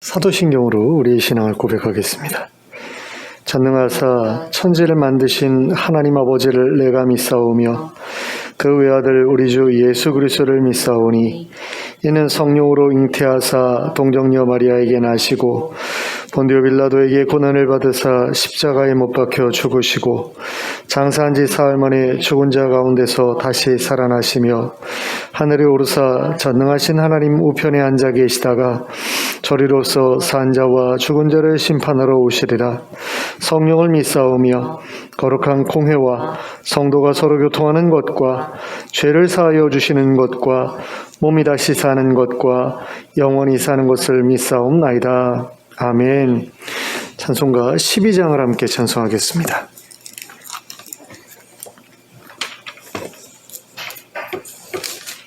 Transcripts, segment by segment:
사도신경으로 우리의 신앙을 고백하겠습니다. 전능하사 천지를 만드신 하나님 아버지를 내가 믿사오며 그 외아들 우리 주 예수 그리스도를 믿사오니 이는 성령으로 잉태하사 동정녀 마리아에게 나시고 본디오 빌라도에게 고난을 받으사 십자가에 못 박혀 죽으시고 장사한 지 사흘 만에 죽은 자 가운데서 다시 살아나시며 하늘에 오르사 전능하신 하나님 우편에 앉아 계시다가 저리로서 산 자와 죽은 자를 심판하러 오시리라. 성령을 믿사오며 거룩한 공회와 성도가 서로 교통하는 것과 죄를 사하여 주시는 것과 몸이 다시 사는 것과 영원히 사는 것을 믿사옵나이다. 아멘. 찬송가 12장을 함께 찬송하겠습니다.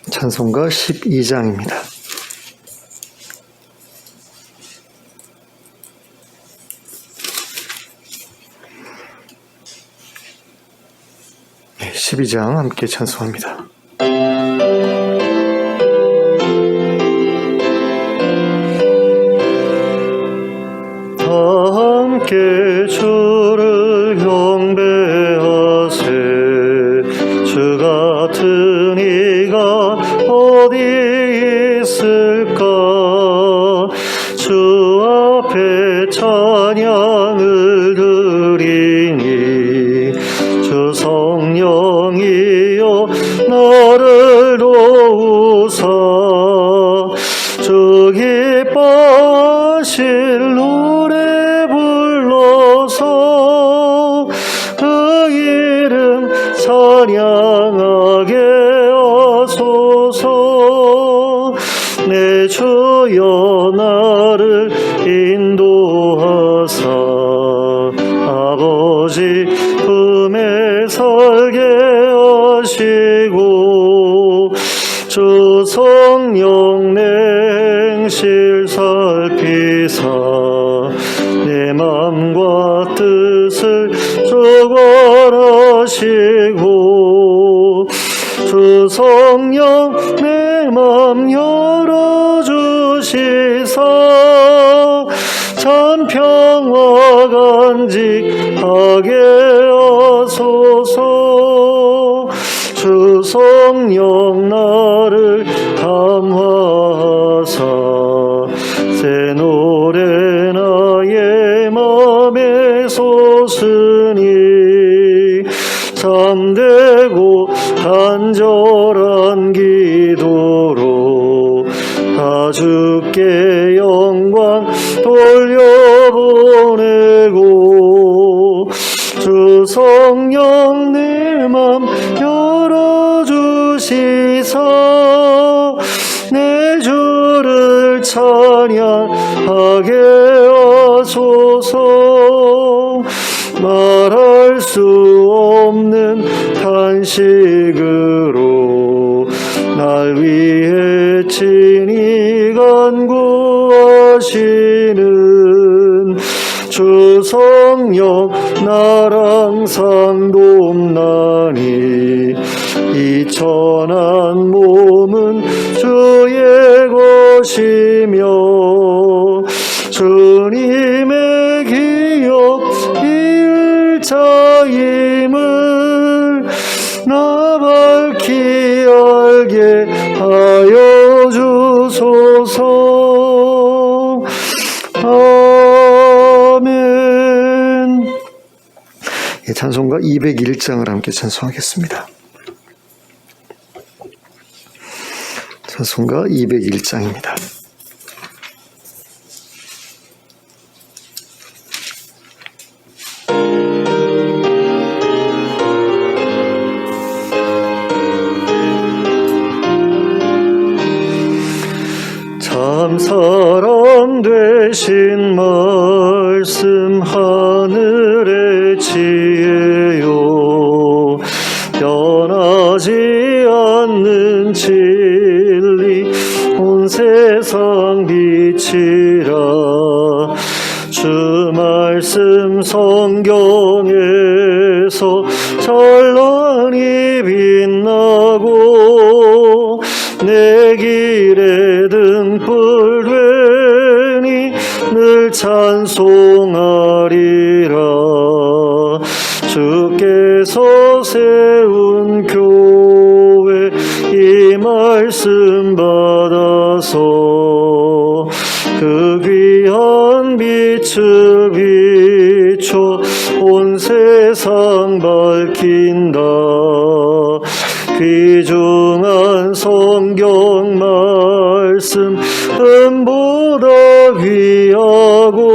찬송가 12장입니다. 네, 12장 함께 찬송합니다. 함께 주를 경배하세. 주 같은 이가 어디 있을까. 주 앞에 찬양을 드리니 주 성령이여 나를 도우사. 주 기뻐하실 노래 불러서 그 이름 찬양하게 하소서. 내 주여 나를 인도하사 아버지 품에 살게 하시고 주 성령 냉실 살피사 내 맘과 뜻을 주관하시고 주 성령 내 맘 열어주시사 참 평화 간직하게 하소서. 주 성령 나를 감화하사 새 노래 나의 맘에 솟으니 참되고 간절한 기도로 다 주께 영광 돌려보내고 주 성령 내 맘 열어주시사 내 주를 찬양하게 하소서. 말할 수 없는 탄식으로 날 위해 친히 간구하시는 주 성령 나랑 상동나니 이 천한 몸은 주의 것이며 주님의 기업 일자임을 나 밝히 알게 하여 주소서. 아멘. 찬송가 201장을 함께 찬송하겠습니다. 찬송가 201장입니다. 참 사람 되신 말씀 하늘의 지혜요 변하지 않는 진리 온 세상 빛이라. 주 말씀 성경에서 찬란히 빛나고 내 길에 등불 되니 주를 찬송하리라. 주께서 세운 교회 이 말씀 받아서 그 귀한 빛을 비춰 온 세상 밝힌다. 귀중한 성경 말씀 은보다 귀하고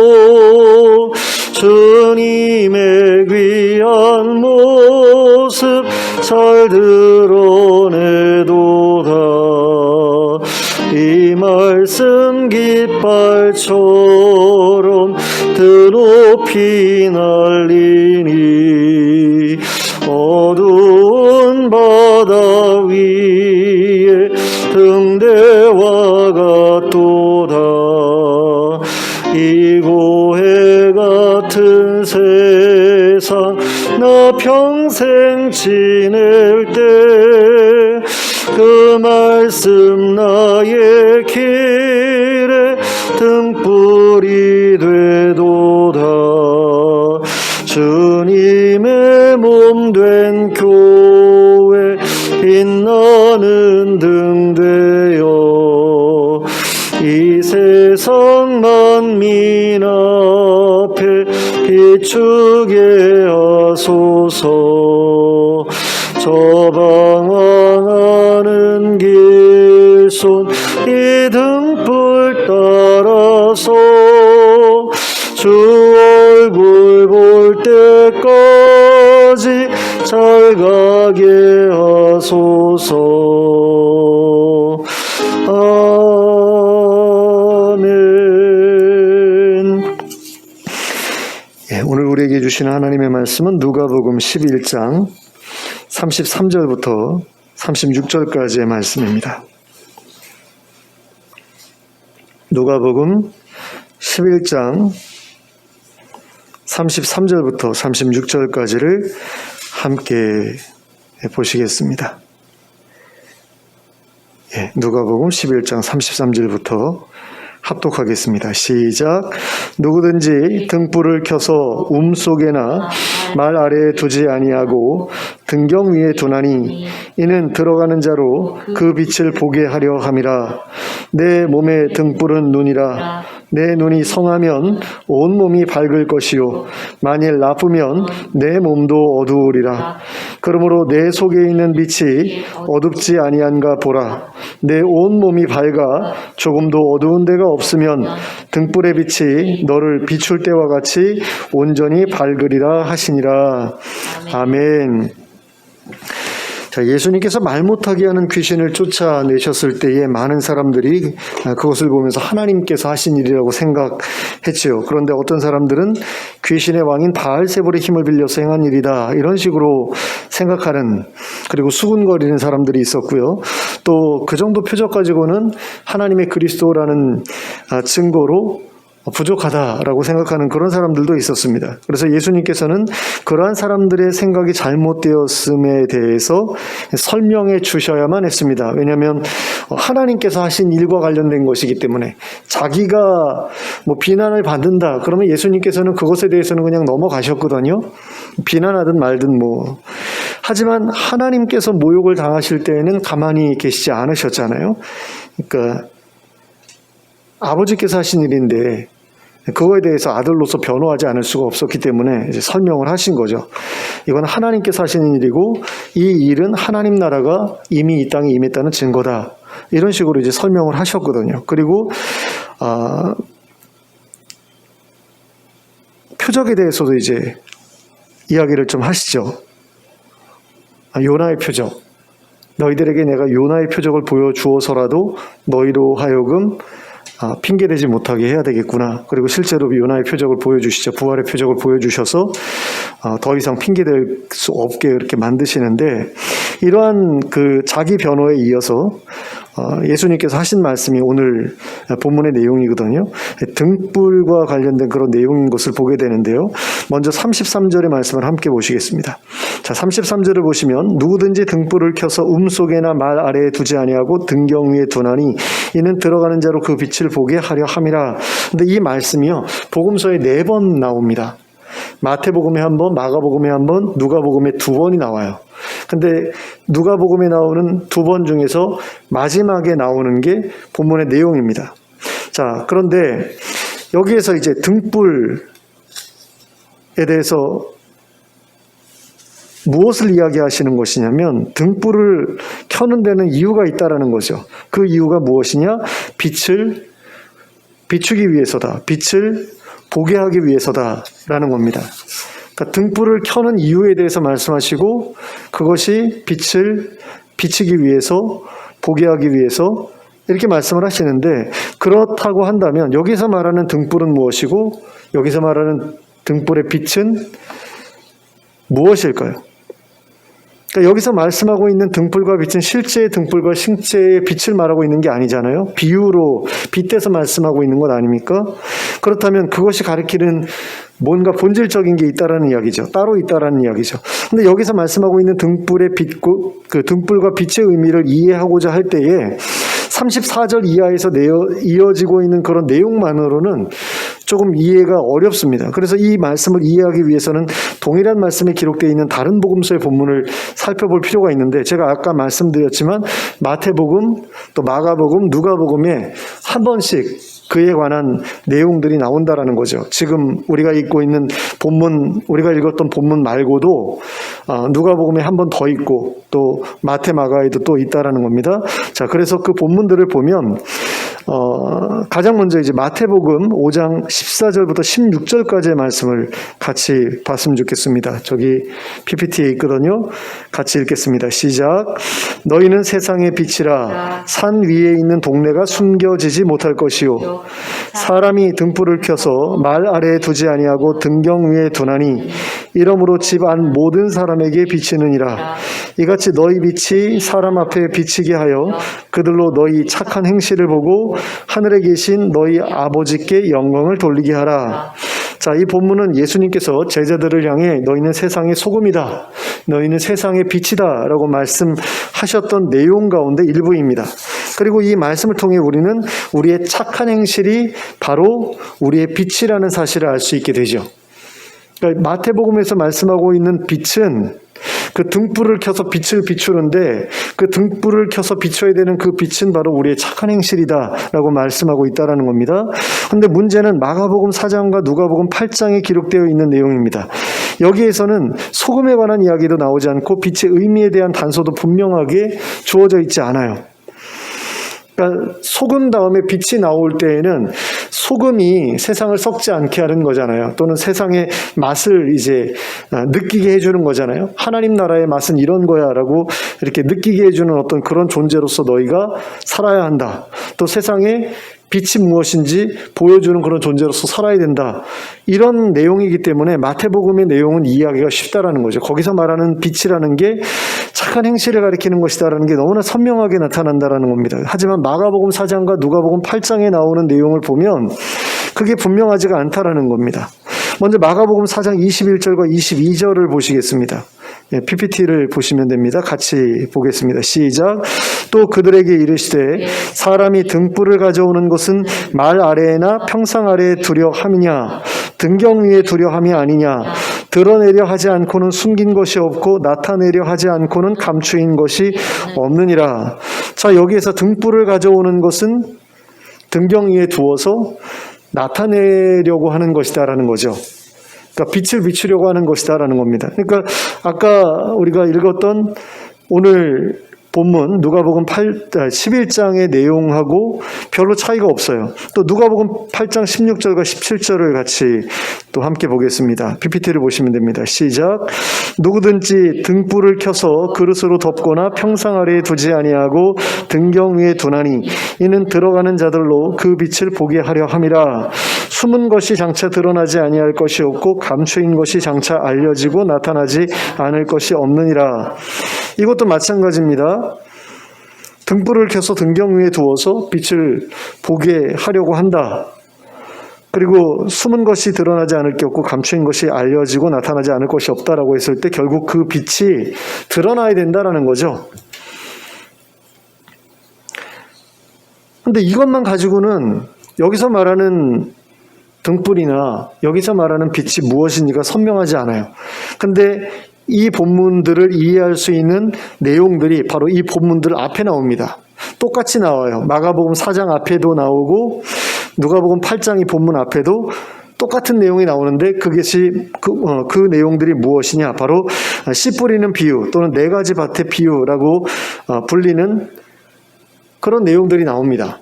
주님의 귀한 모습 잘 드러내도다. 이 말씀 깃발처럼 드높이 날리니 어두운 바다 위에 등대와 같도다. 이 고해 같은 세상 나 평생 지낼 때 그 말씀 나의 길에 등불이 되도다. 주님의 몸 된 교회 빛나는 등 되어 이 세상 만민 앞에 비추게 하소서. 저 방황하는 길손 이 등불 따라서 주 얼굴 볼 때까지 잘 가게 하소서. 아멘. 오늘 우리에게 주시는 하나님의 말씀은 누가복음 11장 33절부터 36절까지의 말씀입니다. 누가복음 11장 33절부터 36절까지를 함께 보시겠습니다. 누가복음 11장 33절부터 합독하겠습니다. 시작. 누구든지 등불을 켜서 속에나 말 아래에 두지 아니하고 등경 위에 두나니 이는 들어가는 자로 그 빛을 보게 하려 함이라. 내 몸의 등불은 눈이라. 내 눈이 성하면 온 몸이 밝을 것이요 만일 나쁘면 내 몸도 어두우리라. 그러므로 내 속에 있는 빛이 어둡지 아니한가 보라. 내 온 몸이 밝아 조금도 어두운 데가 없으면 등불의 빛이 너를 비출 때와 같이 온전히 밝으리라 하시니라. 아멘. 자, 예수님께서 말 못하게 하는 귀신을 쫓아내셨을 때에 많은 사람들이 그것을 보면서 하나님께서 하신 일이라고 생각했지요. 그런데 어떤 사람들은 귀신의 왕인 바알세불의 힘을 빌려서 행한 일이다, 이런 식으로 생각하는, 그리고 수군거리는 사람들이 있었고요. 또 그 정도 표적 가지고는 하나님의 그리스도라는 증거로 부족하다라고 생각하는 그런 사람들도 있었습니다. 그래서 예수님께서는 그러한 사람들의 생각이 잘못되었음에 대해서 설명해 주셔야만 했습니다. 왜냐하면 하나님께서 하신 일과 관련된 것이기 때문에 자기가 비난을 받는다 그러면 예수님께서는 그것에 대해서는 그냥 넘어가셨거든요. 비난하든 말든 하지만 하나님께서 모욕을 당하실 때에는 가만히 계시지 않으셨잖아요. 그러니까 아버지께서 하신 일인데 그거에 대해서 아들로서 변호하지 않을 수가 없었기 때문에 이제 설명을 하신 거죠. 이건 하나님께서 하시는 일이고 이 일은 하나님 나라가 이미 이 땅에 임했다는 증거다, 이런 식으로 이제 설명을 하셨거든요. 그리고 표적에 대해서도 이제 이야기를 좀 하시죠. 요나의 표적, 너희들에게 내가 요나의 표적을 보여주어서라도 너희로 하여금 핑계대지 못하게 해야 되겠구나. 그리고 실제로 요나의 표적을 보여주시죠. 부활의 표적을 보여주셔서 더 이상 핑계댈 수 없게 이렇게 만드시는데, 이러한 그 자기 변호에 이어서 예수님께서 하신 말씀이 오늘 본문의 내용이거든요. 등불과 관련된 그런 내용인 것을 보게 되는데요. 먼저 33절의 말씀을 함께 보시겠습니다. 자, 33절을 보시면 누구든지 등불을 켜서 속에나 말 아래에 두지 아니하고 등경 위에 두나니 이는 들어가는 자로 그 빛을 보게 하려 함이라. 근데 이 말씀이요, 복음서에 4번 나옵니다. 마태복음에 1번, 마가복음에 1번, 누가복음에 2번이 나와요. 근데 누가복음에 나오는 2번 중에서 마지막에 나오는 게 본문의 내용입니다. 자, 그런데 여기에서 이제 등불에 대해서 무엇을 이야기하시는 것이냐면 등불을 켜는 데는 이유가 있다라는 거죠. 그 이유가 무엇이냐? 빛을 비추기 위해서다. 빛을 보게 하기 위해서다라는 겁니다. 그러니까 등불을 켜는 이유에 대해서 말씀하시고 그것이 빛을 비추기 위해서, 보게 하기 위해서 이렇게 말씀을 하시는데, 그렇다고 한다면 여기서 말하는 등불은 무엇이고 여기서 말하는 등불의 빛은 무엇일까요? 그러니까 여기서 말씀하고 있는 등불과 빛은 실제의 등불과 실제의 빛을 말하고 있는 게 아니잖아요. 비유로 빗대서 말씀하고 있는 것 아닙니까? 그렇다면 그것이 가리키는 뭔가 본질적인 게 있다라는 이야기죠. 따로 있다라는 이야기죠. 근데 여기서 말씀하고 있는 등불의 빛고 그 등불과 빛의 의미를 이해하고자 할 때에 34절 이하에서 이어지고 있는 그런 내용만으로는 조금 이해가 어렵습니다. 그래서 이 말씀을 이해하기 위해서는 동일한 말씀에 기록되어 있는 다른 복음서의 본문을 살펴볼 필요가 있는데, 제가 아까 말씀드렸지만 마태복음, 또 마가복음, 누가복음에 한 번씩 그에 관한 내용들이 나온다라는 거죠. 지금 우리가 읽고 있는 본문, 우리가 읽었던 본문 말고도 누가복음에 한 번 더 있고 또 마태, 마가에도 또 있다라는 겁니다. 자, 그래서 그 본문들을 보면 가장 먼저 이제 마태복음 5장 14절부터 16절까지의 말씀을 같이 봤으면 좋겠습니다. 저기 PPT에 있거든요. 같이 읽겠습니다. 시작. 너희는 세상의 빛이라. 산 위에 있는 동네가 숨겨지지 못할 것이요 사람이 등불을 켜서 말 아래에 두지 아니하고 등경 위에 두나니 이러므로 집 안 모든 사람에게 비치느니라. 이같이 너희 빛이 사람 앞에 비치게 하여 그들로 너희 착한 행실을 보고 하늘에 계신 너희 아버지께 영광을 돌리게 하라. 자, 이 본문은 예수님께서 제자들을 향해 너희는 세상의 소금이다, 너희는 세상의 빛이다 라고 말씀하셨던 내용 가운데 일부입니다. 그리고 이 말씀을 통해 우리는 우리의 착한 행실이 바로 우리의 빛이라는 사실을 알 수 있게 되죠. 그러니까 마태복음에서 말씀하고 있는 빛은 그 등불을 켜서 빛을 비추는데, 그 등불을 켜서 비춰야 되는 그 빛은 바로 우리의 착한 행실이다라고 말씀하고 있다라는 겁니다. 그런데 문제는 마가복음 4장과 누가복음 8장에 기록되어 있는 내용입니다. 여기에서는 소금에 관한 이야기도 나오지 않고 빛의 의미에 대한 단서도 분명하게 주어져 있지 않아요. 그러니까 소금 다음에 빛이 나올 때에는 소금이 세상을 썩지 않게 하는 거잖아요. 또는 세상의 맛을 이제 느끼게 해주는 거잖아요. 하나님 나라의 맛은 이런 거야 라고 이렇게 느끼게 해주는 어떤 그런 존재로서 너희가 살아야 한다. 또 세상에 빛이 무엇인지 보여주는 그런 존재로서 살아야 된다. 이런 내용이기 때문에 마태복음의 내용은 이해하기가 쉽다라는 거죠. 거기서 말하는 빛이라는 게 착한 행실을 가리키는 것이다라는 게 너무나 선명하게 나타난다라는 겁니다. 하지만 마가복음 4장과 누가복음 8장에 나오는 내용을 보면 그게 분명하지가 않다라는 겁니다. 먼저 마가복음 4장 21절과 22절을 보시겠습니다. PPT를 보시면 됩니다. 같이 보겠습니다. 시작. 또 그들에게 이르시되 사람이 등불을 가져오는 것은 말 아래에나 평상 아래에 두려 함이냐 등경 위에 두려 함이 아니냐. 드러내려 하지 않고는 숨긴 것이 없고 나타내려 하지 않고는 감추인 것이 없느니라. 자, 여기에서 등불을 가져오는 것은 등경 위에 두어서 나타내려고 하는 것이다라는 거죠. 그러니까 빛을 비추려고 하는 것이다라는 겁니다. 그러니까 아까 우리가 읽었던 오늘 본문 누가복음 11장의 내용하고 별로 차이가 없어요. 또 누가복음 8장 16절과 17절을 같이 또 함께 보겠습니다. PPT를 보시면 됩니다. 시작. 누구든지 등불을 켜서 그릇으로 덮거나 평상 아래에 두지 아니하고 등경 위에 두나니 이는 들어가는 자들로 그 빛을 보게 하려 함이라. 숨은 것이 장차 드러나지 아니할 것이 없고 감추인 것이 장차 알려지고 나타나지 않을 것이 없느니라. 이것도 마찬가지입니다. 등불을 켜서 등경 위에 두어서 빛을 보게 하려고 한다. 그리고 숨은 것이 드러나지 않을 게 없고 감추인 것이 알려지고 나타나지 않을 것이 없다라고 했을 때 결국 그 빛이 드러나야 된다라는 거죠. 근데 이것만 가지고는 여기서 말하는 등불이나 여기서 말하는 빛이 무엇인지가 선명하지 않아요. 근데 이 본문들을 이해할 수 있는 내용들이 바로 이 본문들 앞에 나옵니다. 똑같이 나와요. 마가복음 4장 앞에도 나오고 누가복음 8장이 본문 앞에도 똑같은 내용이 나오는데 그것이 그 내용들이 무엇이냐? 바로 씨 뿌리는 비유 또는 네 가지 밭의 비유라고 불리는 그런 내용들이 나옵니다.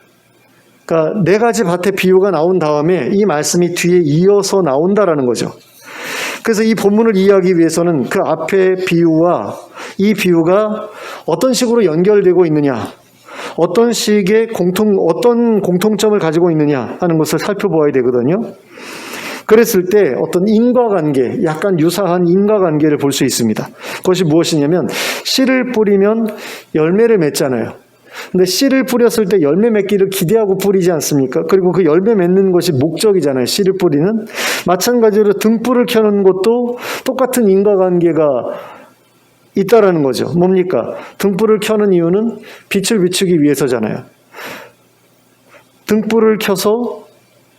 그러니까 네 가지 밭의 비유가 나온 다음에 이 말씀이 뒤에 이어서 나온다라는 거죠. 그래서 이 본문을 이해하기 위해서는 그 앞의 비유와 이 비유가 어떤 식으로 연결되고 있느냐, 어떤 식의 어떤 공통점을 가지고 있느냐 하는 것을 살펴보아야 되거든요. 그랬을 때 어떤 인과관계, 약간 유사한 인과관계를 볼 수 있습니다. 그것이 무엇이냐면 씨를 뿌리면 열매를 맺잖아요. 근데 씨를 뿌렸을 때 열매 맺기를 기대하고 뿌리지 않습니까? 그리고 그 열매 맺는 것이 목적이잖아요. 씨를 뿌리는. 마찬가지로 등불을 켜는 것도 똑같은 인과관계가 있다라는 거죠. 뭡니까? 등불을 켜는 이유는 빛을 비추기 위해서잖아요. 등불을 켜서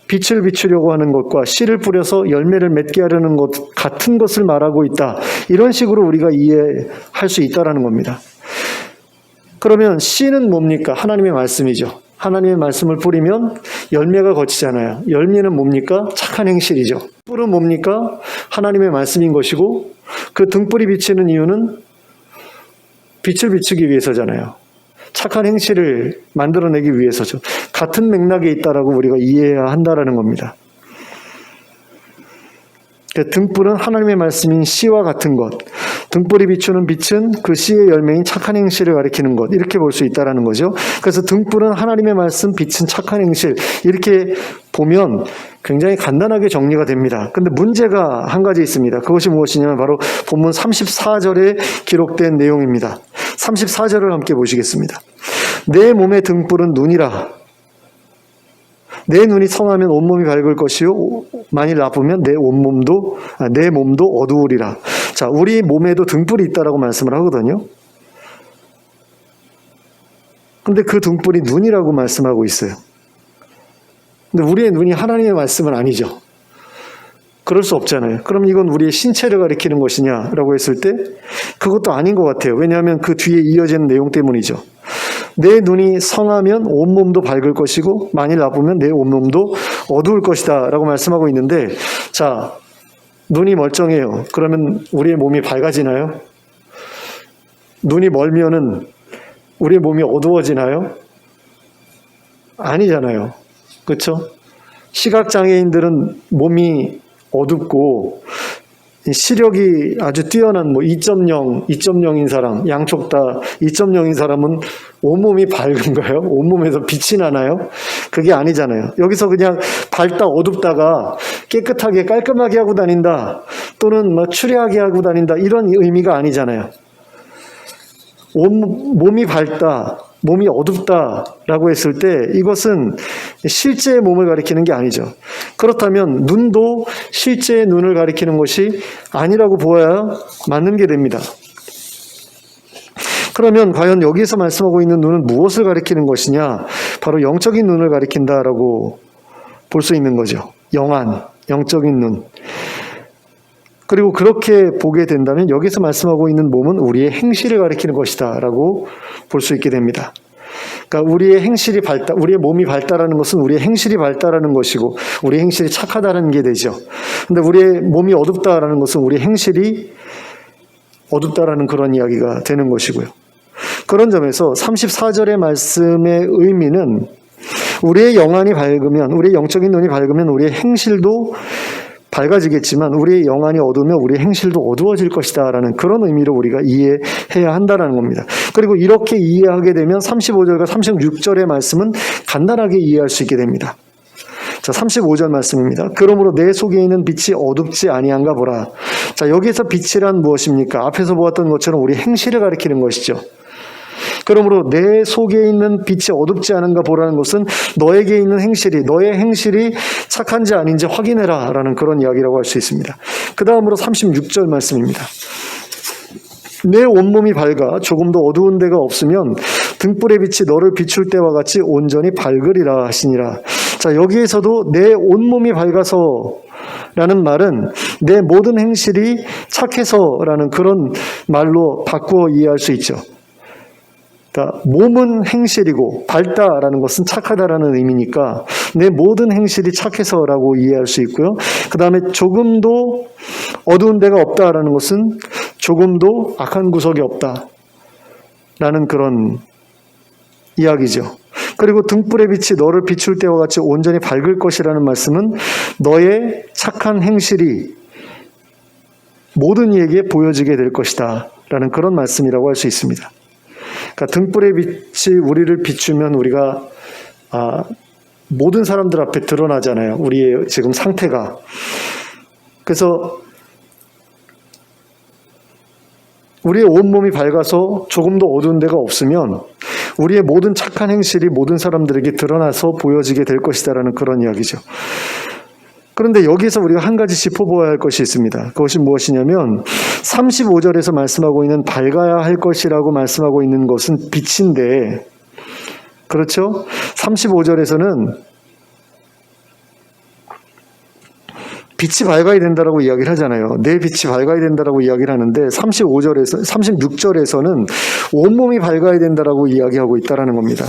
빛을 비추려고 하는 것과 씨를 뿌려서 열매를 맺게 하려는 것 같은 것을 말하고 있다. 이런 식으로 우리가 이해할 수 있다라는 겁니다. 그러면 씨는 뭡니까? 하나님의 말씀이죠. 하나님의 말씀을 뿌리면 열매가 거치잖아요. 열매는 뭡니까? 착한 행실이죠. 뿔은 뭡니까? 하나님의 말씀인 것이고 그 등불이 비치는 이유는 빛을 비추기 위해서잖아요. 착한 행실을 만들어내기 위해서죠. 같은 맥락에 있다라고 우리가 이해해야 한다라는 겁니다. 등불은 하나님의 말씀인 씨와 같은 것, 등불이 비추는 빛은 그 씨의 열매인 착한 행실을 가리키는 것, 이렇게 볼 수 있다는 거죠. 그래서 등불은 하나님의 말씀, 빛은 착한 행실, 이렇게 보면 굉장히 간단하게 정리가 됩니다. 근데 문제가 한 가지 있습니다. 그것이 무엇이냐면 바로 본문 34절에 기록된 내용입니다. 34절을 함께 보시겠습니다. 내 몸의 등불은 눈이라. 내 눈이 성하면 온몸이 밝을 것이요 만일 나쁘면 내 몸도 어두우리라. 자, 우리 몸에도 등불이 있다라고 말씀을 하거든요. 근데 그 등불이 눈이라고 말씀하고 있어요. 근데 우리의 눈이 하나님의 말씀은 아니죠. 그럴 수 없잖아요. 그럼 이건 우리의 신체를 가리키는 것이냐라고 했을 때 그것도 아닌 것 같아요. 왜냐하면 그 뒤에 이어지는 내용 때문이죠. 내 눈이 성하면 온몸도 밝을 것이고 만일 나쁘면 내 온몸도 어두울 것이다 라고 말씀하고 있는데, 자, 눈이 멀쩡해요. 그러면 우리의 몸이 밝아지나요? 눈이 멀면은 우리의 몸이 어두워지나요? 아니잖아요. 그렇죠? 시각장애인들은 몸이 어둡고 시력이 아주 뛰어난 2.0, 2.0인 사람, 양쪽 다 2.0인 사람은 온몸이 밝은가요? 온몸에서 빛이 나나요? 그게 아니잖아요. 여기서 그냥 밝다 어둡다가 깨끗하게 깔끔하게 하고 다닌다 또는 추리하게 하고 다닌다 이런 의미가 아니잖아요. 몸이 밝다, 몸이 어둡다라고 했을 때 이것은 실제의 몸을 가리키는 게 아니죠. 그렇다면 눈도 실제의 눈을 가리키는 것이 아니라고 보아야 맞는 게 됩니다. 그러면 과연 여기서 말씀하고 있는 눈은 무엇을 가리키는 것이냐? 바로 영적인 눈을 가리킨다라고 볼 수 있는 거죠. 영적인 눈. 그리고 그렇게 보게 된다면 여기서 말씀하고 있는 몸은 우리의 행실을 가리키는 것이다 라고 볼 수 있게 됩니다. 그러니까 우리의 행실이 우리의 몸이 밝다라는 것은 우리의 행실이 밝다라는 것이고 우리의 행실이 착하다는 게 되죠. 근데 우리의 몸이 어둡다라는 것은 우리의 행실이 어둡다라는 그런 이야기가 되는 것이고요. 그런 점에서 34절의 말씀의 의미는 우리의 영안이 밝으면, 우리의 영적인 눈이 밝으면 우리의 행실도 밝아지겠지만 우리의 영안이 어두우면 우리의 행실도 어두워질 것이다 라는 그런 의미로 우리가 이해해야 한다는 겁니다. 그리고 이렇게 이해하게 되면 35절과 36절의 말씀은 간단하게 이해할 수 있게 됩니다. 자, 35절 말씀입니다. 그러므로 내 속에 있는 빛이 어둡지 아니한가 보라. 자, 여기서 빛이란 무엇입니까? 앞에서 보았던 것처럼 우리 행실을 가리키는 것이죠. 그러므로 내 속에 있는 빛이 어둡지 않은가 보라는 것은 너에게 있는 행실이, 너의 행실이 착한지 아닌지 확인해라 라는 그런 이야기라고 할 수 있습니다. 그 다음으로 36절 말씀입니다. 내 온몸이 밝아 조금도 어두운 데가 없으면 등불의 빛이 너를 비출 때와 같이 온전히 밝으리라 하시니라. 자, 여기에서도 내 온몸이 밝아서 라는 말은 내 모든 행실이 착해서 라는 그런 말로 바꾸어 이해할 수 있죠. 그러니까 몸은 행실이고 밝다라는 것은 착하다라는 의미니까 내 모든 행실이 착해서라고 이해할 수 있고요. 그 다음에 조금도 어두운 데가 없다라는 것은 조금도 악한 구석이 없다라는 그런 이야기죠. 그리고 등불의 빛이 너를 비출 때와 같이 온전히 밝을 것이라는 말씀은 너의 착한 행실이 모든 이에게 보여지게 될 것이다 라는 그런 말씀이라고 할 수 있습니다. 그러니까 등불의 빛이 우리를 비추면 우리가 모든 사람들 앞에 드러나잖아요. 우리의 지금 상태가. 그래서 우리의 온몸이 밝아서 조금도 어두운 데가 없으면 우리의 모든 착한 행실이 모든 사람들에게 드러나서 보여지게 될 것이다라는 그런 이야기죠. 그런데 여기에서 우리가 한 가지 짚어보아야 할 것이 있습니다. 그것이 무엇이냐면 35절에서 말씀하고 있는 밝아야 할 것이라고 말씀하고 있는 것은 빛인데, 그렇죠? 35절에서는 빛이 밝아야 된다라고 이야기를 하잖아요. 내 빛이 밝아야 된다라고 이야기를 하는데 36절에서는 온몸이 밝아야 된다라고 이야기하고 있다라는 겁니다.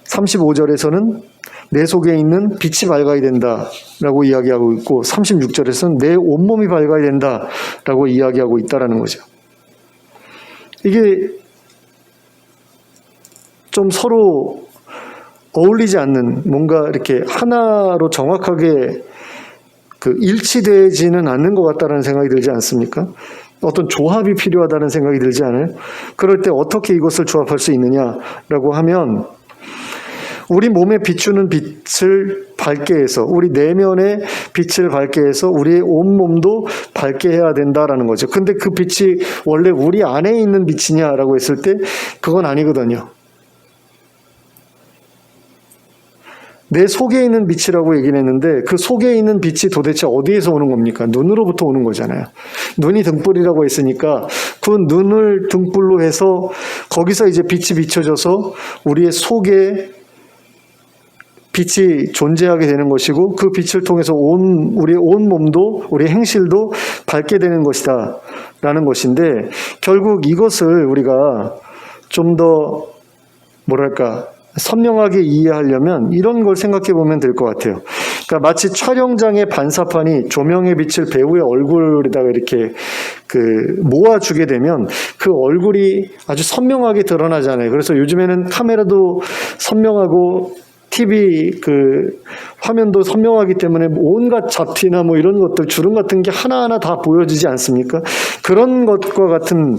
35절에서는 내 속에 있는 빛이 밝아야 된다라고 이야기하고 있고 36절에서는 내 온몸이 밝아야 된다라고 이야기하고 있다라는 거죠. 이게 좀 서로 어울리지 않는, 뭔가 이렇게 하나로 정확하게 일치되지는 않는 것 같다는 생각이 들지 않습니까? 어떤 조합이 필요하다는 생각이 들지 않아요? 그럴 때 어떻게 이것을 조합할 수 있느냐라고 하면 우리 몸에 비추는 빛을 밝게 해서, 우리 내면의 빛을 밝게 해서 우리의 온몸도 밝게 해야 된다라는 거죠. 근데 그 빛이 원래 우리 안에 있는 빛이냐라고 했을 때 그건 아니거든요. 내 속에 있는 빛이라고 얘기를 했는데 그 속에 있는 빛이 도대체 어디에서 오는 겁니까? 눈으로부터 오는 거잖아요. 눈이 등불이라고 했으니까 그 눈을 등불로 해서 거기서 이제 빛이 비춰져서 우리의 속에 빛이 존재하게 되는 것이고 그 빛을 통해서 우리의 온 몸도 우리의 행실도 밝게 되는 것이다 라는 것인데, 결국 이것을 우리가 좀 더 선명하게 이해하려면 이런 걸 생각해 보면 될 것 같아요. 그러니까 마치 촬영장의 반사판이 조명의 빛을 배우의 얼굴에다가 이렇게 모아주게 되면 그 얼굴이 아주 선명하게 드러나잖아요. 그래서 요즘에는 카메라도 선명하고 TV 화면도 선명하기 때문에 온갖 잡티나 이런 것들, 주름 같은 게 하나하나 다 보여지지 않습니까? 그런 것과 같은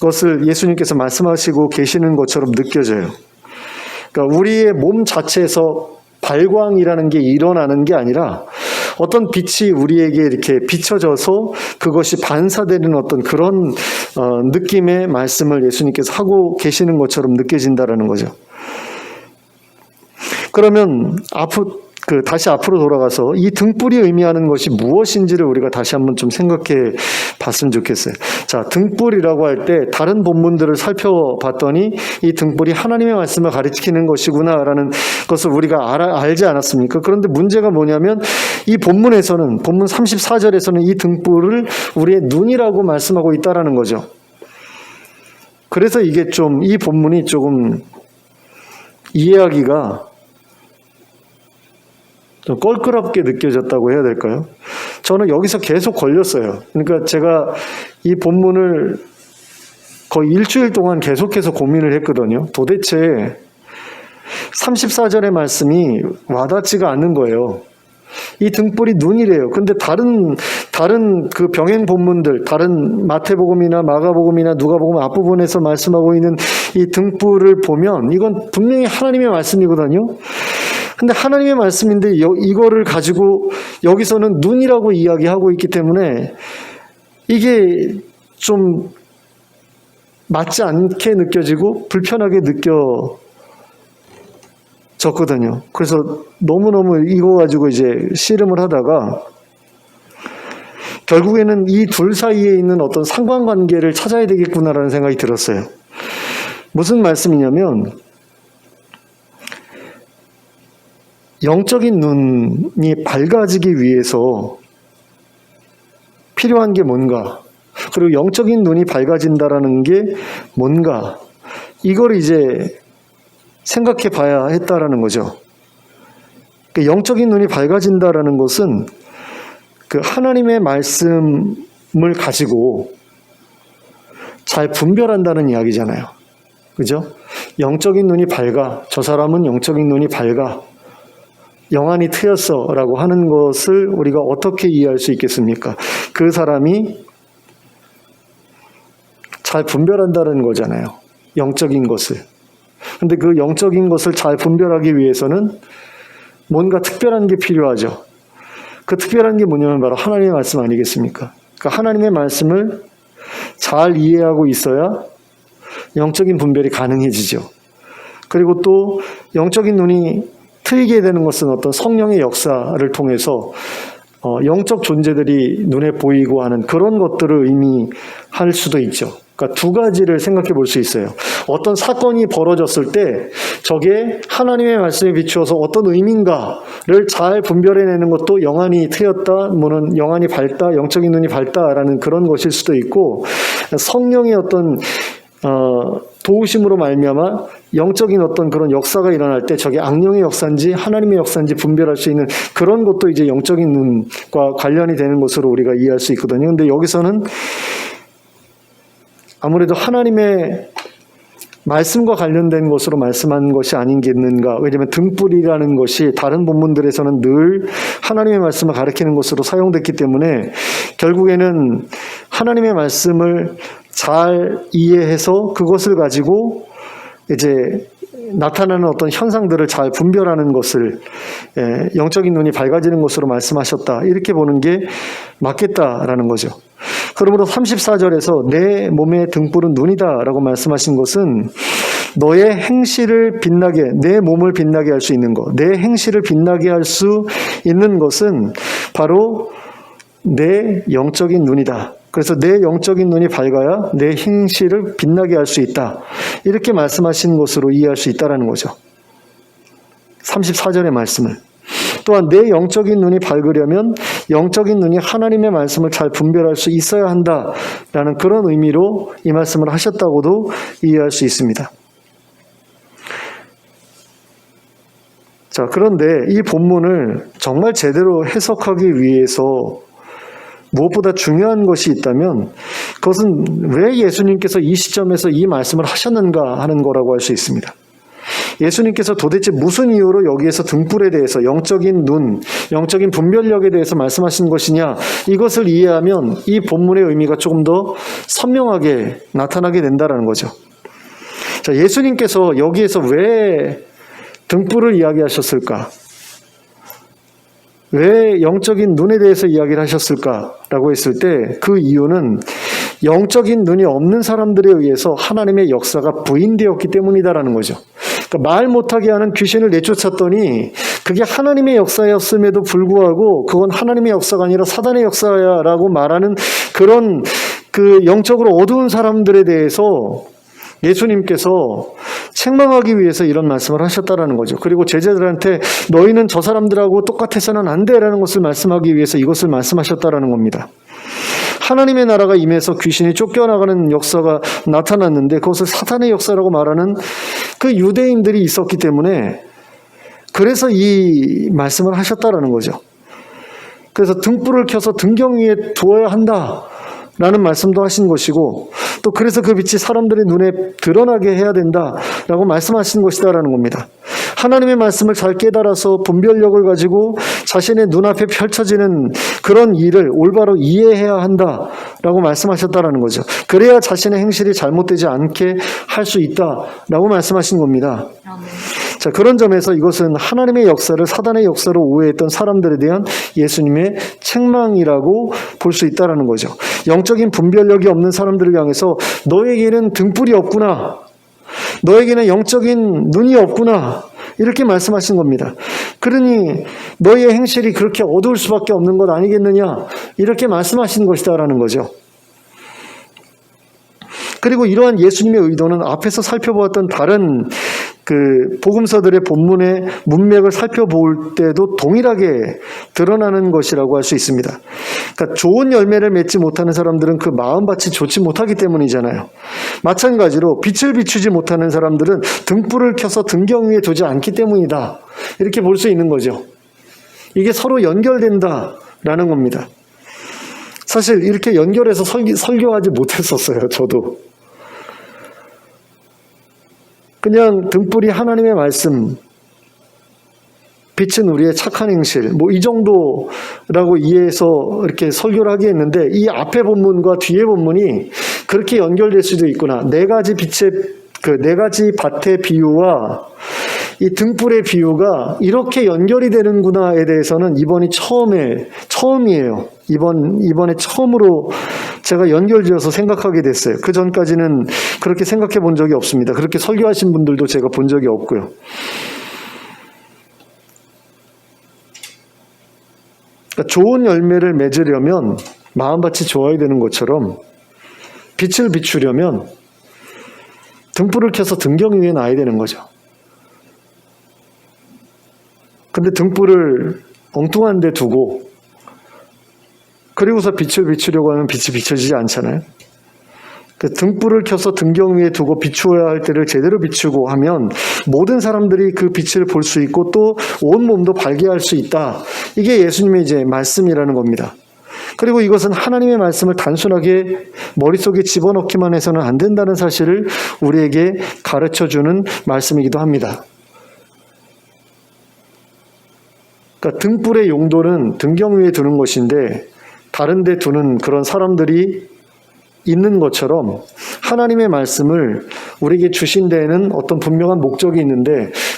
것을 예수님께서 말씀하시고 계시는 것처럼 느껴져요. 그러니까 우리의 몸 자체에서 발광이라는 게 일어나는 게 아니라 어떤 빛이 우리에게 이렇게 비춰져서 그것이 반사되는 어떤 그런 느낌의 말씀을 예수님께서 하고 계시는 것처럼 느껴진다라는 거죠. 그러면 다시 앞으로 돌아가서 이 등불이 의미하는 것이 무엇인지를 우리가 다시 한번 좀 생각해 봤으면 좋겠어요. 자, 등불이라고 할 때 다른 본문들을 살펴봤더니 이 등불이 하나님의 말씀을 가리키는 것이구나라는 것을 우리가 알지 않았습니까? 그런데 문제가 뭐냐면 이 본문에서는, 본문 34절에서는 이 등불을 우리의 눈이라고 말씀하고 있다라는 거죠. 그래서 이게 이 본문이 조금 이해하기가 좀 껄끄럽게 느껴졌다고 해야 될까요? 저는 여기서 계속 걸렸어요. 그러니까 제가 이 본문을 거의 일주일 동안 계속해서 고민을 했거든요. 도대체 34절의 말씀이 와닿지가 않는 거예요. 이 등불이 눈이래요. 근데 다른 그 병행 본문들, 다른 마태복음이나 마가복음이나 누가복음 앞부분에서 말씀하고 있는 이 등불을 보면 이건 분명히 하나님의 말씀이거든요. 근데 하나님의 말씀인데 이거를 가지고 여기서는 눈이라고 이야기하고 있기 때문에 이게 좀 맞지 않게 느껴지고 불편하게 느껴졌거든요. 그래서 너무너무 이거 가지고 이제 씨름을 하다가 결국에는 이 둘 사이에 있는 어떤 상관관계를 찾아야 되겠구나라는 생각이 들었어요. 무슨 말씀이냐면 영적인 눈이 밝아지기 위해서 필요한 게 뭔가, 그리고 영적인 눈이 밝아진다라는 게 뭔가, 이걸 이제 생각해 봐야 했다라는 거죠. 영적인 눈이 밝아진다라는 것은 그 하나님의 말씀을 가지고 잘 분별한다는 이야기잖아요. 그죠? 영적인 눈이 밝아, 저 사람은 영적인 눈이 밝아, 영안이 트였어 라고 하는 것을 우리가 어떻게 이해할 수 있겠습니까? 그 사람이 잘 분별한다는 거잖아요. 영적인 것을. 근데 그 영적인 것을 잘 분별하기 위해서는 뭔가 특별한 게 필요하죠. 그 특별한 게 뭐냐면 바로 하나님의 말씀 아니겠습니까? 그러니까 하나님의 말씀을 잘 이해하고 있어야 영적인 분별이 가능해지죠. 그리고 또 영적인 눈이 트이게 되는 것은 어떤 성령의 역사를 통해서 영적 존재들이 눈에 보이고 하는 그런 것들을 의미할 수도 있죠. 그러니까 두 가지를 생각해 볼 수 있어요. 어떤 사건이 벌어졌을 때 저게 하나님의 말씀에 비추어서 어떤 의미인가를 잘 분별해내는 것도 영안이 트였다, 뭐는 영안이 밝다, 영적인 눈이 밝다라는 그런 것일 수도 있고, 성령의 어떤 도우심으로 말미암아 영적인 어떤 그런 역사가 일어날 때 저게 악령의 역사인지 하나님의 역사인지 분별할 수 있는 그런 것도 이제 영적인 눈과 관련이 되는 것으로 우리가 이해할 수 있거든요. 근데 여기서는 아무래도 하나님의 말씀과 관련된 것으로 말씀한 것이 아닌겠는가. 왜냐하면 등불이라는 것이 다른 본문들에서는 늘 하나님의 말씀을 가리키는 것으로 사용됐기 때문에 결국에는 하나님의 말씀을 잘 이해해서 그것을 가지고 이제 나타나는 어떤 현상들을 잘 분별하는 것을 영적인 눈이 밝아지는 것으로 말씀하셨다. 이렇게 보는 게 맞겠다라는 거죠. 그러므로 34절에서 내 몸의 등불은 눈이다 라고 말씀하신 것은 너의 행실을 빛나게, 내 몸을 빛나게 할 수 있는 것, 내 행실을 빛나게 할 수 있는 것은 바로 내 영적인 눈이다. 그래서 내 영적인 눈이 밝아야 내 행실을 빛나게 할 수 있다. 이렇게 말씀하신 것으로 이해할 수 있다는 거죠. 34절의 말씀을. 또한 내 영적인 눈이 밝으려면 영적인 눈이 하나님의 말씀을 잘 분별할 수 있어야 한다라는 그런 의미로 이 말씀을 하셨다고도 이해할 수 있습니다. 자, 그런데 이 본문을 정말 제대로 해석하기 위해서 무엇보다 중요한 것이 있다면 그것은 왜 예수님께서 이 시점에서 이 말씀을 하셨는가 하는 거라고 할 수 있습니다. 예수님께서 도대체 무슨 이유로 여기에서 등불에 대해서 영적인 눈, 영적인 분별력에 대해서 말씀하신 것이냐, 이것을 이해하면 이 본문의 의미가 조금 더 선명하게 나타나게 된다는 거죠. 자, 예수님께서 여기에서 왜 등불을 이야기하셨을까? 왜 영적인 눈에 대해서 이야기를 하셨을까라고 했을 때 그 이유는 영적인 눈이 없는 사람들에 의해서 하나님의 역사가 부인되었기 때문이다라는 거죠. 그러니까 말 못하게 하는 귀신을 내쫓았더니 그게 하나님의 역사였음에도 불구하고 그건 하나님의 역사가 아니라 사단의 역사야라고 말하는 그런 그 영적으로 어두운 사람들에 대해서 예수님께서 책망하기 위해서 이런 말씀을 하셨다라는 거죠. 그리고 제자들한테 너희는 저 사람들하고 똑같아서는 안 돼라는 것을 말씀하기 위해서 이것을 말씀하셨다라는 겁니다. 하나님의 나라가 임해서 귀신이 쫓겨나가는 역사가 나타났는데 그것을 사탄의 역사라고 말하는 그 유대인들이 있었기 때문에 그래서 이 말씀을 하셨다라는 거죠. 그래서 등불을 켜서 등경 위에 두어야 한다 라는 말씀도 하신 것이고 또 그래서 그 빛이 사람들의 눈에 드러나게 해야 된다라고 말씀하신 것이다라는 겁니다. 하나님의 말씀을 잘 깨달아서 분별력을 가지고 자신의 눈앞에 펼쳐지는 그런 일을 올바로 이해해야 한다라고 말씀하셨다라는 거죠. 그래야 자신의 행실이 잘못되지 않게 할 수 있다라고 말씀하신 겁니다. 자, 그런 점에서 이것은 하나님의 역사를 사단의 역사로 오해했던 사람들에 대한 예수님의 책망이라고 볼 수 있다라는 거죠. 영적인 분별력이 없는 사람들을 향해서 너에게는 등불이 없구나, 너에게는 영적인 눈이 없구나, 이렇게 말씀하신 겁니다. 그러니 너의 행실이 그렇게 어두울 수밖에 없는 것 아니겠느냐, 이렇게 말씀하신 것이다라는 거죠. 그리고 이러한 예수님의 의도는 앞에서 살펴보았던 다른 복음서들의 본문의 문맥을 살펴볼 때도 동일하게 드러나는 것이라고 할 수 있습니다. 그러니까 좋은 열매를 맺지 못하는 사람들은 그 마음밭이 좋지 못하기 때문이잖아요. 마찬가지로 빛을 비추지 못하는 사람들은 등불을 켜서 등경 위에 두지 않기 때문이다, 이렇게 볼 수 있는 거죠. 이게 서로 연결된다라는 겁니다. 사실 이렇게 연결해서 설교하지 못했었어요, 저도. 그냥 등불이 하나님의 말씀, 빛은 우리의 착한 행실, 이 정도라고 이해해서 이렇게 설교를 하게 했는데, 이 앞에 본문과 뒤에 본문이 그렇게 연결될 수도 있구나. 네 가지 밭의 비유와 이 등불의 비유가 이렇게 연결이 되는구나에 대해서는 이번이 처음이에요. 이번에 처음으로 제가 연결지어서 생각하게 됐어요. 그 전까지는 그렇게 생각해 본 적이 없습니다. 그렇게 설교하신 분들도 제가 본 적이 없고요. 그러니까 좋은 열매를 맺으려면 마음밭이 좋아야 되는 것처럼, 빛을 비추려면 등불을 켜서 등경 위에 놔야 되는 거죠. 근데 등불을 엉뚱한 데 두고 그리고서 빛을 비추려고 하면 빛이 비춰지지 않잖아요. 등불을 켜서 등경 위에 두고 비추어야 할 때를 제대로 비추고 하면 모든 사람들이 그 빛을 볼 수 있고 또 온몸도 발견할 수 있다. 이게 예수님의 이제 말씀이라는 겁니다. 그리고 이것은 하나님의 말씀을 단순하게 머릿속에 집어넣기만 해서는 안 된다는 사실을 우리에게 가르쳐주는 말씀이기도 합니다. 그러니까 등불의 용도는 등경 위에 두는 것인데 다른 데 두는 그런 사람들이 있는 것처럼 하나님의 말씀을 우리에게 주신 데에는 어떤 분명한 목적이 있는데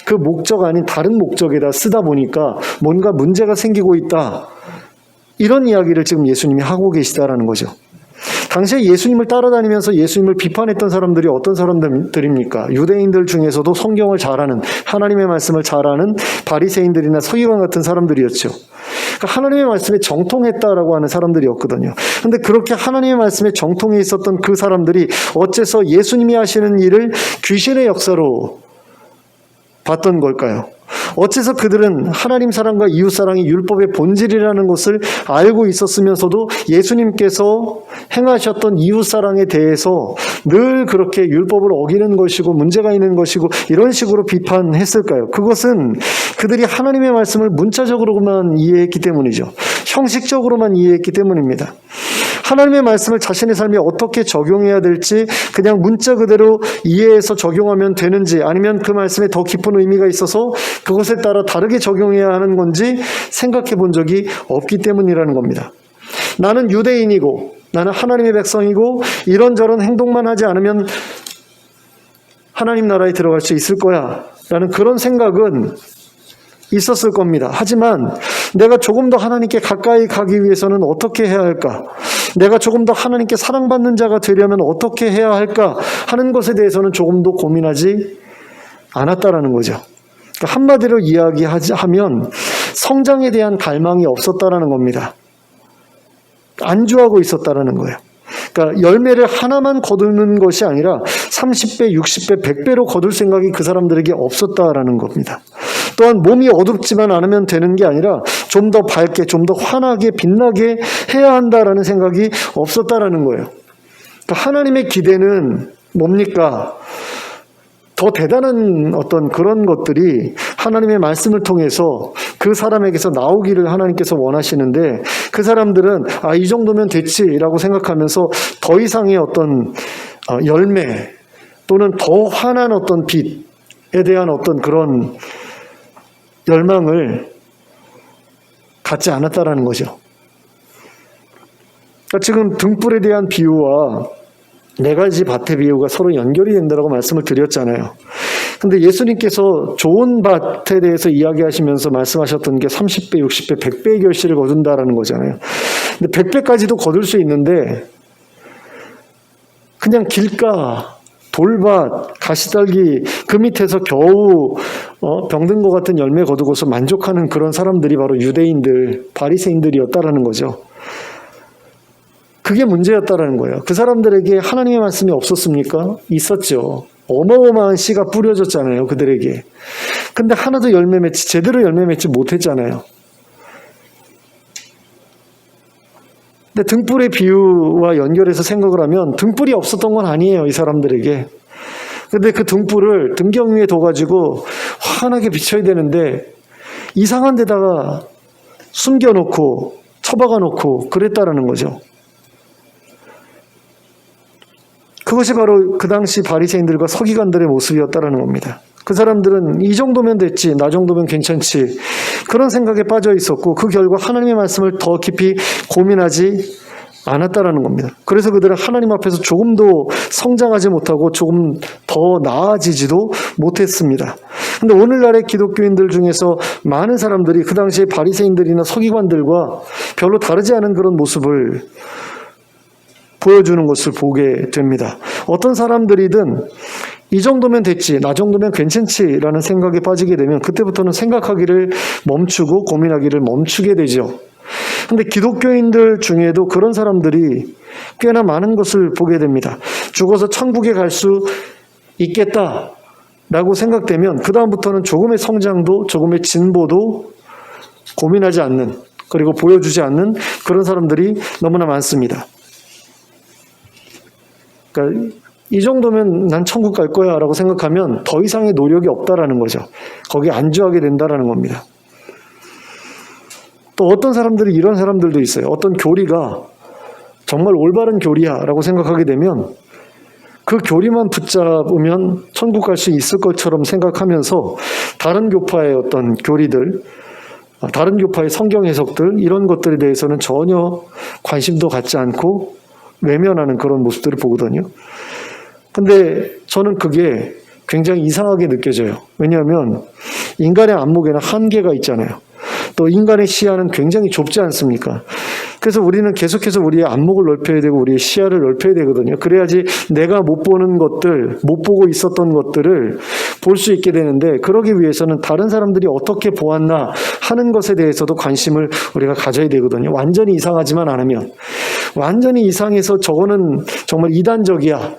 그 목적 아닌 다른 목적에다 쓰다 보니까 뭔가 문제가 생기고 있다. 이런 이야기를 지금 예수님이 하고 계시다라는 거죠. 당시에 예수님을 따라다니면서 예수님을 비판했던 사람들이 어떤 사람들입니까? 유대인들 중에서도 성경을 잘 아는, 하나님의 말씀을 잘 아는 바리새인들이나 서기관 같은 사람들이었죠. 그러니까 하나님의 말씀에 정통했다라고 하는 사람들이었거든요. 그런데 그렇게 하나님의 말씀에 정통해 있었던 그 사람들이 어째서 예수님이 하시는 일을 귀신의 역사로 봤던 걸까요? 어째서 그들은 하나님 사랑과 이웃 사랑이 율법의 본질이라는 것을 알고 있었으면서도 예수님께서 행하셨던 이웃 사랑에 대해서 늘 그렇게 율법을 어기는 것이고 문제가 있는 것이고 이런 식으로 비판했을까요? 그것은 그들이 하나님의 말씀을 문자적으로만 이해했기 때문이죠. 형식적으로만 이해했기 때문입니다. 하나님의 말씀을 자신의 삶에 어떻게 적용해야 될지 그냥 문자 그대로 이해해서 적용하면 되는지 아니면 그 말씀에 더 깊은 의미가 있어서 그것에 따라 다르게 적용해야 하는 건지 생각해 본 적이 없기 때문이라는 겁니다. 나는 유대인이고 나는 하나님의 백성이고 이런저런 행동만 하지 않으면 하나님 나라에 들어갈 수 있을 거야 라는 그런 생각은 있었을 겁니다. 하지만 내가 조금 더 하나님께 가까이 가기 위해서는 어떻게 해야 할까? 내가 조금 더 하나님께 사랑받는 자가 되려면 어떻게 해야 할까? 하는 것에 대해서는 조금도 고민하지 않았다라는 거죠. 그러니까 한마디로 이야기하면 성장에 대한 갈망이 없었다라는 겁니다. 안주하고 있었다라는 거예요. 그러니까 열매를 하나만 거두는 것이 아니라 30배, 60배, 100배로 거둘 생각이 그 사람들에게 없었다라는 겁니다. 또한 몸이 어둡지만 않으면 되는 게 아니라 좀 더 밝게, 좀 더 환하게, 빛나게 해야 한다라는 생각이 없었다라는 거예요. 그러니까 하나님의 기대는 뭡니까? 더 대단한 어떤 그런 것들이 하나님의 말씀을 통해서 그 사람에게서 나오기를 하나님께서 원하시는데 그 사람들은 이 정도면 됐지라고 생각하면서 더 이상의 어떤 열매 또는 더 환한 어떤 빛에 대한 어떤 그런 열망을 갖지 않았다라는 거죠. 그러니까 지금 등불에 대한 비유와 네 가지 밭의 비유가 서로 연결이 된다고 말씀을 드렸잖아요. 근데 예수님께서 좋은 밭에 대해서 이야기하시면서 말씀하셨던 게 30배, 60배, 100배의 결실을 거둔다라는 거잖아요. 근데 100배까지도 거둘 수 있는데 그냥 길가, 돌밭, 가시떨기 그 밑에서 겨우 병든 것 같은 열매 거두고서 만족하는 그런 사람들이 바로 유대인들, 바리새인들이었다라는 거죠. 그게 문제였다라는 거예요. 그 사람들에게 하나님의 말씀이 없었습니까? 있었죠. 어마어마한 씨가 뿌려졌잖아요, 그들에게. 근데 하나도 제대로 열매 맺지 못했잖아요. 근데 등불의 비유와 연결해서 생각을 하면 등불이 없었던 건 아니에요, 이 사람들에게. 근데 그 등불을 등경 위에 둬가지고 환하게 비춰야 되는데 이상한 데다가 숨겨놓고 처박아 놓고 그랬다라는 거죠. 그것이 바로 그 당시 바리새인들과 서기관들의 모습이었다라는 겁니다. 그 사람들은 이 정도면 됐지, 나 정도면 괜찮지, 그런 생각에 빠져 있었고 그 결과 하나님의 말씀을 더 깊이 고민하지 않았다라는 겁니다. 그래서 그들은 하나님 앞에서 조금도 성장하지 못하고 조금 더 나아지지도 못했습니다. 근데 오늘날의 기독교인들 중에서 많은 사람들이 그 당시에 바리새인들이나 서기관들과 별로 다르지 않은 그런 모습을 보여주는 것을 보게 됩니다. 어떤 사람들이든 이 정도면 됐지, 나 정도면 괜찮지라는 생각에 빠지게 되면 그때부터는 생각하기를 멈추고 고민하기를 멈추게 되죠. 근데 기독교인들 중에도 그런 사람들이 꽤나 많은 것을 보게 됩니다. 죽어서 천국에 갈 수 있겠다라고 생각되면 그 다음부터는 조금의 성장도 조금의 진보도 고민하지 않는, 그리고 보여주지 않는 그런 사람들이 너무나 많습니다. 그러니까 이 정도면 난 천국 갈 거야 라고 생각하면 더 이상의 노력이 없다라는 거죠. 거기에 안주하게 된다라는 겁니다. 또 어떤 사람들이 이런 사람들도 있어요. 어떤 교리가 정말 올바른 교리야 라고 생각하게 되면 그 교리만 붙잡으면 천국 갈 수 있을 것처럼 생각하면서 다른 교파의 어떤 교리들, 다른 교파의 성경 해석들, 이런 것들에 대해서는 전혀 관심도 갖지 않고 외면하는 그런 모습들을 보거든요. 근데 저는 그게 굉장히 이상하게 느껴져요. 왜냐하면 인간의 안목에는 한계가 있잖아요. 또 인간의 시야는 굉장히 좁지 않습니까? 그래서 우리는 계속해서 우리의 안목을 넓혀야 되고 우리의 시야를 넓혀야 되거든요. 그래야지 내가 못 보는 것들, 못 보고 있었던 것들을 볼 수 있게 되는데, 그러기 위해서는 다른 사람들이 어떻게 보았나 하는 것에 대해서도 관심을 우리가 가져야 되거든요. 완전히 이상하지만 않으면. 완전히 이상해서 저거는 정말 이단적이야,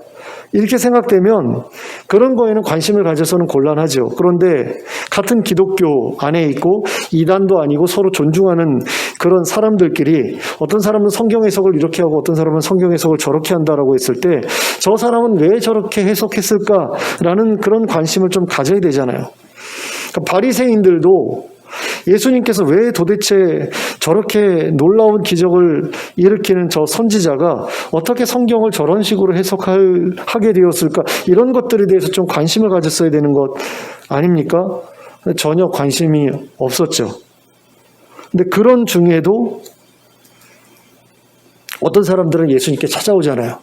이렇게 생각되면 그런 거에는 관심을 가져서는 곤란하죠. 그런데 같은 기독교 안에 있고 이단도 아니고 서로 존중하는 그런 사람들끼리 어떤 사람은 성경 해석을 이렇게 하고 어떤 사람은 성경 해석을 저렇게 한다라고 했을 때 저 사람은 왜 저렇게 해석했을까라는 그런 관심을 좀 가져야 되잖아요. 그러니까 바리새인들도 예수님께서 왜 도대체 저렇게 놀라운 기적을 일으키는 저 선지자가 어떻게 성경을 저런 식으로 해석하게 되었을까, 이런 것들에 대해서 좀 관심을 가졌어야 되는 것 아닙니까? 전혀 관심이 없었죠. 근데 그런 중에도 어떤 사람들은 예수님께 찾아오잖아요.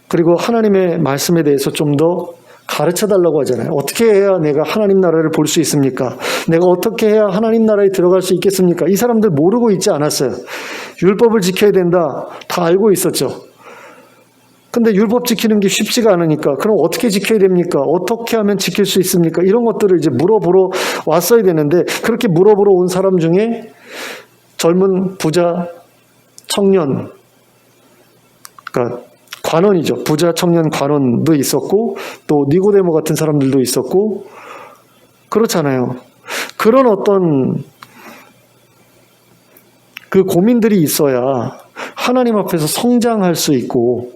그리고 하나님의 말씀에 대해서 좀 더 가르쳐 달라고 하잖아요. 어떻게 해야 내가 하나님 나라를 볼 수 있습니까? 내가 어떻게 해야 하나님 나라에 들어갈 수 있겠습니까? 이 사람들 모르고 있지 않았어요. 율법을 지켜야 된다, 다 알고 있었죠. 근데 율법 지키는 게 쉽지가 않으니까 그럼 어떻게 지켜야 됩니까? 어떻게 하면 지킬 수 있습니까? 이런 것들을 이제 물어보러 왔어야 되는데, 그렇게 물어보러 온 사람 중에 젊은 부자 청년, 그러니까 관원이죠. 부자 청년 관원도 있었고 또 니고데모 같은 사람들도 있었고 그렇잖아요. 그런 어떤 그 고민들이 있어야 하나님 앞에서 성장할 수 있고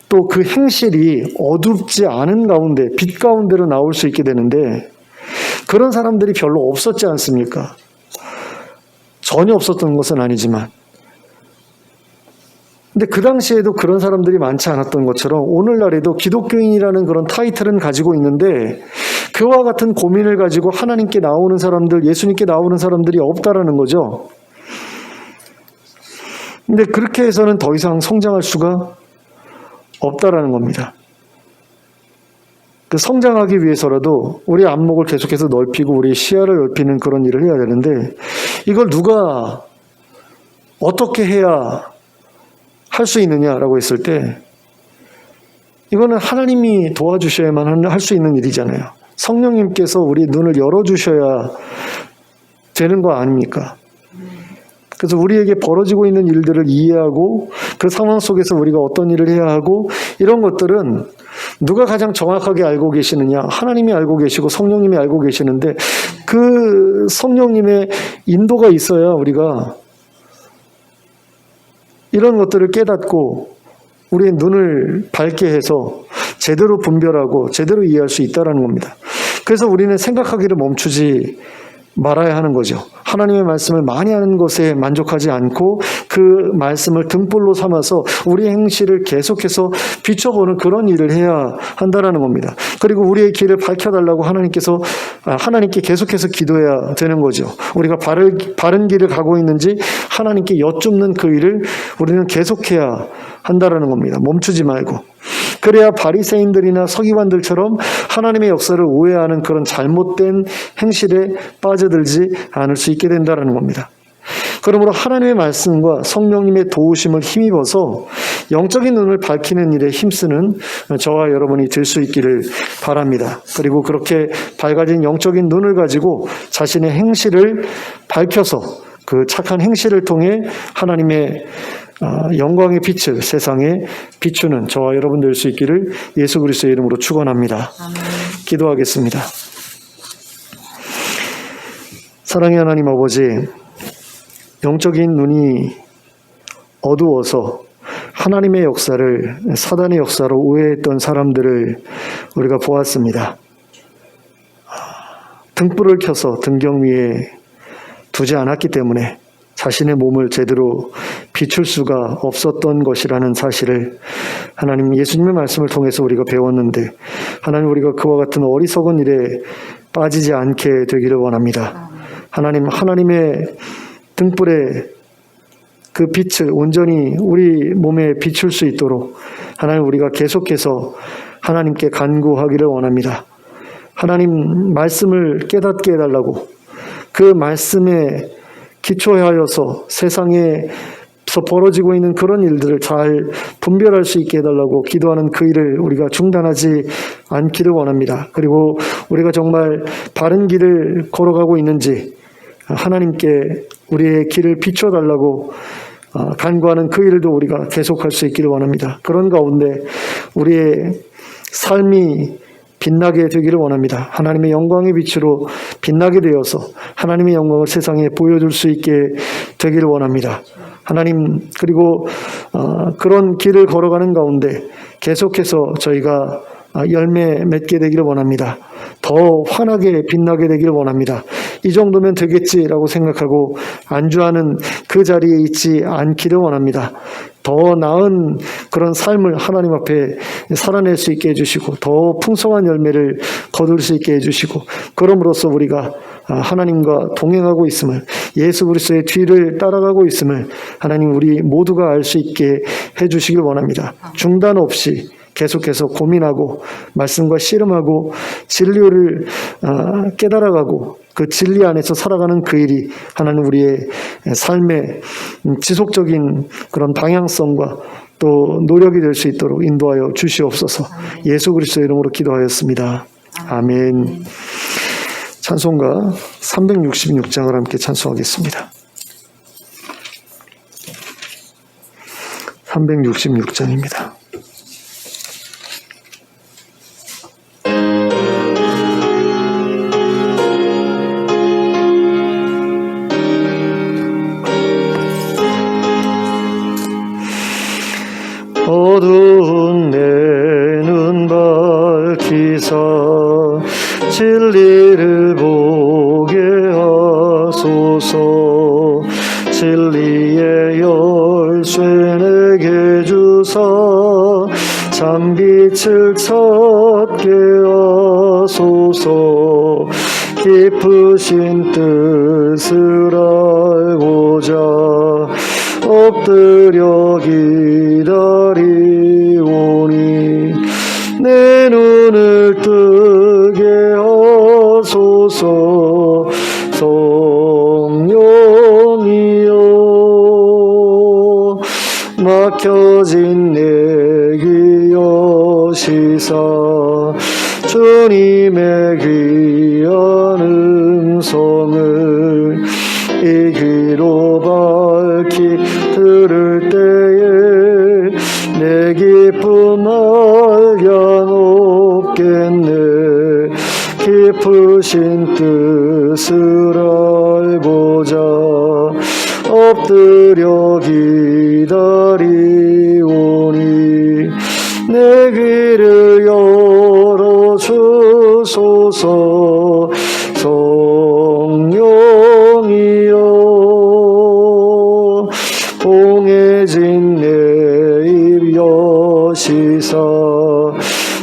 또 그 행실이 어둡지 않은 가운데 빛 가운데로 나올 수 있게 되는데, 그런 사람들이 별로 없었지 않습니까? 전혀 없었던 것은 아니지만, 근데 그 당시에도 그런 사람들이 많지 않았던 것처럼 오늘날에도 기독교인이라는 그런 타이틀은 가지고 있는데 그와 같은 고민을 가지고 하나님께 나오는 사람들, 예수님께 나오는 사람들이 없다라는 거죠. 근데 그렇게 해서는 더 이상 성장할 수가 없다라는 겁니다. 그 성장하기 위해서라도 우리 안목을 계속해서 넓히고 우리 시야를 넓히는 그런 일을 해야 되는데, 이걸 누가 어떻게 해야 할 수 있느냐라고 했을 때, 이거는 하나님이 도와주셔야만 할 수 있는 일이잖아요. 성령님께서 우리 눈을 열어주셔야 되는 거 아닙니까? 그래서 우리에게 벌어지고 있는 일들을 이해하고 그 상황 속에서 우리가 어떤 일을 해야 하고, 이런 것들은 누가 가장 정확하게 알고 계시느냐? 하나님이 알고 계시고 성령님이 알고 계시는데, 그 성령님의 인도가 있어야 우리가 이런 것들을 깨닫고 우리의 눈을 밝게 해서 제대로 분별하고 제대로 이해할 수 있다는 겁니다. 그래서 우리는 생각하기를 멈추지 말아야 하는 거죠. 하나님의 말씀을 많이 하는 것에 만족하지 않고 그 말씀을 등불로 삼아서 우리의 행실을 계속해서 비춰보는 그런 일을 해야 한다는 겁니다. 그리고 우리의 길을 밝혀달라고 하나님께 계속해서 기도해야 되는 거죠. 우리가 바른 길을 가고 있는지 하나님께 여쭙는 그 일을 우리는 계속해야 한다는 겁니다. 멈추지 말고. 그래야 바리새인들이나 서기관들처럼 하나님의 역사를 오해하는 그런 잘못된 행실에 빠져들지 않을 수 있게 된다는 겁니다. 그러므로 하나님의 말씀과 성령님의 도우심을 힘입어서 영적인 눈을 밝히는 일에 힘쓰는 저와 여러분이 될 수 있기를 바랍니다. 그리고 그렇게 밝아진 영적인 눈을 가지고 자신의 행실을 밝혀서 그 착한 행실을 통해 하나님의 영광의 빛을 세상에 비추는 저와 여러분 될 수 있기를 예수 그리스도의 이름으로 축원합니다. 기도하겠습니다. 사랑의 하나님 아버지, 영적인 눈이 어두워서 하나님의 역사를 사단의 역사로 오해했던 사람들을 우리가 보았습니다. 등불을 켜서 등경 위에 두지 않았기 때문에 자신의 몸을 제대로 비출 수가 없었던 것이라는 사실을 하나님 예수님의 말씀을 통해서 우리가 배웠는데, 하나님 우리가 그와 같은 어리석은 일에 빠지지 않게 되기를 원합니다. 하나님, 하나님의 등불에 그 빛을 온전히 우리 몸에 비출 수 있도록 하나님 우리가 계속해서 하나님께 간구하기를 원합니다. 하나님 말씀을 깨닫게 해달라고, 그 말씀에 기초하여서 세상에서 벌어지고 있는 그런 일들을 잘 분별할 수 있게 해달라고 기도하는 그 일을 우리가 중단하지 않기를 원합니다. 그리고 우리가 정말 바른 길을 걸어가고 있는지 하나님께 우리의 길을 비춰달라고 간구하는 그 일도 우리가 계속할 수 있기를 원합니다. 그런 가운데 우리의 삶이 빛나게 되기를 원합니다. 하나님의 영광의 빛으로 빛나게 되어서 하나님의 영광을 세상에 보여줄 수 있게 되기를 원합니다. 하나님, 그리고 그런 길을 걸어가는 가운데 계속해서 저희가 열매 맺게 되기를 원합니다. 더 환하게 빛나게 되기를 원합니다. 이 정도면 되겠지라고 생각하고 안주하는 그 자리에 있지 않기를 원합니다. 더 나은 그런 삶을 하나님 앞에 살아낼 수 있게 해주시고 더 풍성한 열매를 거둘 수 있게 해주시고, 그럼으로써 우리가 하나님과 동행하고 있음을, 예수 그리스도의 뒤를 따라가고 있음을 하나님 우리 모두가 알 수 있게 해주시길 원합니다. 중단 없이 계속해서 고민하고 말씀과 씨름하고 진리를 깨달아가고 그 진리 안에서 살아가는 그 일이 하나님 우리의 삶의 지속적인 그런 방향성과 또 노력이 될 수 있도록 인도하여 주시옵소서. 예수 그리스도의 이름으로 기도하였습니다. 아멘. 찬송가 366장을 함께 찬송하겠습니다. 366장입니다. 어두운 내 눈 밝히사 진리를 보게 하소서. 진리의 열쇠 내게 주사 참빛을 찾게 하소서. 깊으신 뜻을 알고자 엎드려 기다리오니 내 눈을 뜨게 하소서. 성령이여 막혀진 내 귀 여시사 주님의 귀한 음성을 이 귀로 밝히 들을 때에 내 기쁨 한없겠네. 깊으신 뜻을 알고자 엎드려 기다리오니 내 귀를 열어주소서. 성령이여 봉해진 내 입 여시사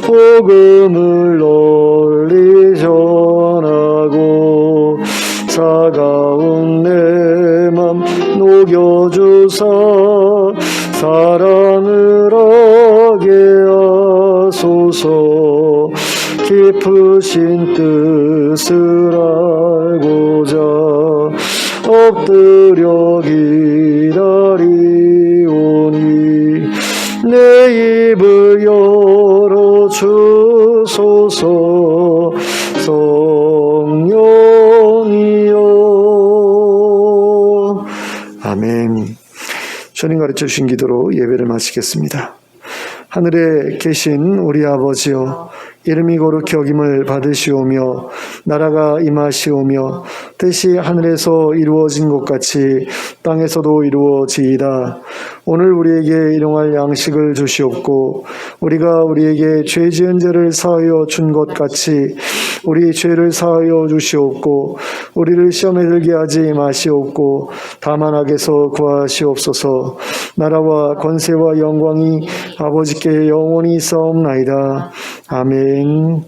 복음을 널리 전하고 차가운 내 맘 녹여주사 사랑을 하게 하소서. 깊으신 뜻을 알고자 엎드려 기다리오니 내 입을 열어주소서. 성령이여. 아멘. 주님 가르쳐 주신 기도로 예배를 마치겠습니다. 하늘에 계신 우리 아버지여, 이름이 거룩히 여김을 받으시오며 나라가 임하시오며 뜻이 하늘에서 이루어진 것 같이 땅에서도 이루어지이다. 오늘 우리에게 일용할 양식을 주시옵고 우리가 우리에게 죄 지은 죄를 사하여 준 것 같이 우리 죄를 사하여 주시옵고 우리를 시험에 들게 하지 마시옵고 다만 악에서 구하시옵소서. 나라와 권세와 영광이 아버지께 영원히 있사옵나이다. 아멘.